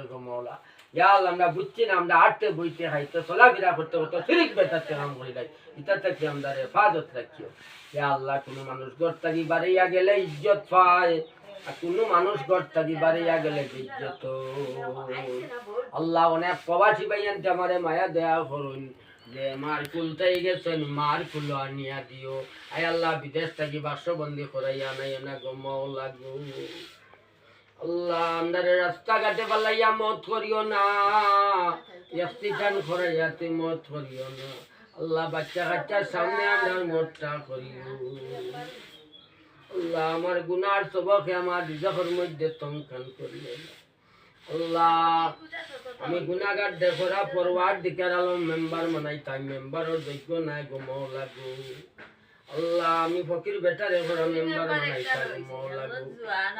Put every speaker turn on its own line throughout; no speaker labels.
গো মওলা ইয়া আল্লাহ আমরা বুঝছি না আমরা আটতে বইতে খাইতে চলাফেরা করতে করতে শিরিক বেদাতে নাম করি নাই এটা থেকে আমরা হেফাজত রাখিও ইয়া আল্লাহ কোনো মানুষ গর্তাগি বাড়িয়া গেলে ইজ্জত পায় আর কোনো মানুষ গর্তাগি বাড়িয়া গেলে ইজ্জত আল্লাহ অনেক প্রবাসী ভাইয়ানতে আমারে মায়া দেয়া করুন যে মার কুলতেই গেছেন মার কুল আনিয়া দিও আয় আল্লাহ বিদেশ থেকে বাসবন্দি করাইয়া নাই না গো মওলা গো আল্লাহ আমাদের রাস্তাঘাটে পালাইয়া মত করিও না ইফতিজান করাইয়া তুই মত করিও না আল্লাহ বাচ্চা কাচ্চার সামনে আমার মতটা করিও আল্লাহ আমার গুনার সবকে আমার রিজকের মধ্যে তঙ্কান করিও না আল্লাহ আমি গুনাহগার দেখরা ফরওয়ার্ড দিকার আলম মেম্বার মানাই তাই মেম্বারও যোগ্য নাই গো মওলা গো আল্লাহ আমি ফকির বেটারে ঘরে মেম্বার বানাই তাই মওলা গো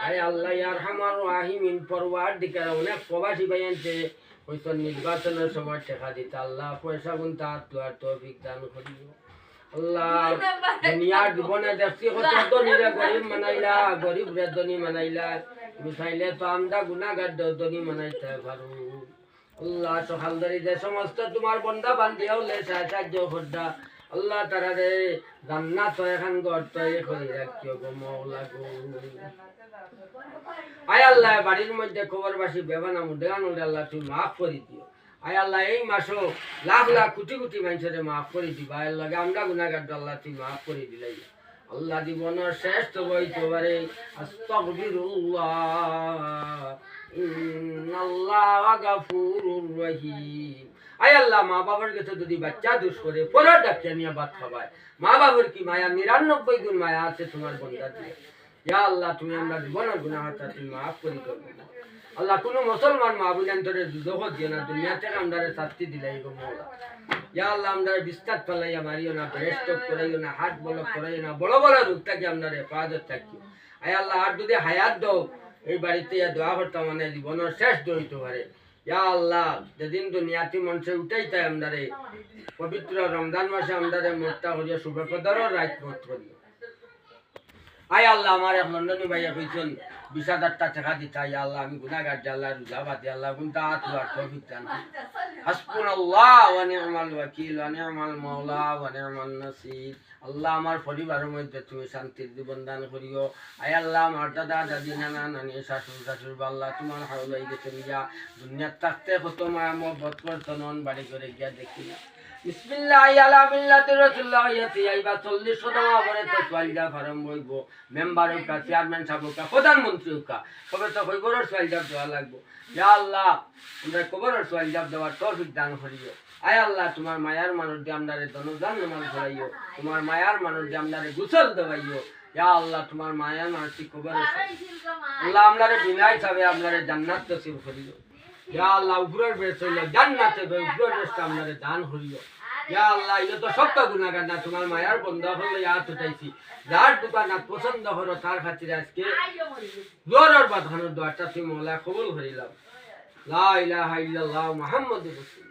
আয় আল্লাহ ইয়ার হামার রাহিমিন ফরওয়ার্ড দিকার অনেক প্রবাসী ভাইয়ানতে হয়তো নির্বাচনের সময় টাকা দিতে আল্লাহ পয়সা গুনতে আর তৌফিক দান করিও আল্লাহ দুনিয়ার জীবনে দেখছি কত ধনীরা গরিব মানাইলা গরিব রে ধনী মানাইলা তুমি চাইলে তো আমরা গুনাহগার ধনী মানাইতে পারো আল্লাহ সকাল ধরে যে সমস্ত তোমার বন্ধা বান্ধি হলে সাহায্য করদা আল্লাহ তারা রে জান্নাত এখন গর্ত করে রাখিও গো মওলা গো আয় আল্লাহ বাড়ির মধ্যে খবরবাসী বেবানা মুদেগান আল্লাহ তুমি মাফ করে দিও আয় আল্লাহ এই মাসও লাখ লাখ কোটি কোটি মানুষের মাফ করে দিবা আয় আল্লাহ আমরা গুনাহগার আল্লাহ তুমি মাফ করে দিলাই আল্লাহ জীবনের শ্রেষ্ঠ বই তোবারে আস্তাগফিরুল্লাহ ইন্নাল্লাহা গাফুরুর রহিম আয় আল্লাহ মা বাবার কাছে যদি বাচ্চা দোষ করে পরে ডাক্তার নিয়ে ভাত খাবায় মা বাবার কি মায়া 99 গুণ মায়া আছে তোমার বন্ধা দিয়ে ইয়া আল্লাহ তুমি আমরা জীবনের গুনাহটা তুমি মাফ করে দাও আল্লাহ কোনো মুসলমান মা বুঝেন তোরে দুঃখ দিও না দুনিয়া থেকে আমরা শাস্তি দিলাই গো মওলা ইয়া আল্লাহ আমরা বিস্তার ফলাইয়া মারিও না ব্রেস্ট করাইও না হাত বল করাইও না বড় বড় রোগটাকে আমরা হেফাজত রাখিও আয় আল্লাহ আর যদি হায়াত দাও এই বাড়িতে দোয়া করতাম মানে জীবনের শেষ দইতে পারে ইয়া আল্লাহ যেদিন দুনিয়াতে মনসে উঠাই তাই আমরা পবিত্র রমজান মাসে আমরা মোটটা করিয়া শুভ কদরও রাত মত করি আয় আল্লাহ আমার এক লন্ডনী ভাইয়া কইছেন 20,000 টাকা দিতা ইয়া আল্লাহ আমি গুনাহগার আল্লাহ রোজা বাদে আল্লাহ গুনতা আতওয়ার তৌফিক দান হাসবুনাল্লাহ ওয়া নি'মাল ওয়াকিল ওয়া নি'মাল মাওলা ওয়া নি'মান নাসির আল্লাহ আমার পরিবারের মধ্যে তুমি শান্তির জীবন দান করিও আয় আল্লাহ আমার দাদা দাদি নানা নানি শাশুড় শাশুড় আল্লাহ তোমার হাওল হয়ে গেছে গিয়া দুনিয়ার থাকতে কত মায়া মহব্বত করতো নন বাড়ি করে গিয়া দেখি না বিসমিল্লাহ আলা মিল্লাতি রাসূলুল্লাহ ইয়াতি আইবা 40 শতমা পরে তো সোয়ালজা ফারাম হইব মেম্বারের কা চেয়ারম্যান সাহেবের কা প্রধানমন্ত্রীর কা কবে তো কইবরের সোয়ালজা দেওয়া লাগবে ইয়া আল্লাহ আমরা কবরের সোয়ালজা দেওয়ার তৌফিক দান করিও আয় আল্লাহ তোমার মায়ার মানুষ দিয়ে আমরারে দনজান নামাজ পড়াইও তোমার মায়ার মানুষ দিয়ে আমরারে গোসল দেওয়াইও ইয়া আল্লাহ তোমার মায়ার মানুষ কবরে আল্লাহ আমরারে বিনাই সাবে আমরারে জান্নাত নসিব করিও ইয়া আল্লাহ উপরের বেশ হইল জান্নাতে উপরের বেশটা আমরারে দান করিও ইয়া আল্লাহ এটা তো সত্য গুনাহগার না তোমার মায়ার বন্ধ হলো ইয়াত উঠাইছি যার দোকান পছন্দ হলো তার খাতিরে আজকে জোরের বাঁধানোর দোয়াটা তুমি মওলা কবুল করিলাম লা ইলাহা ইল্লাল্লাহ মুহাম্মাদুর রাসূলুল্লাহ।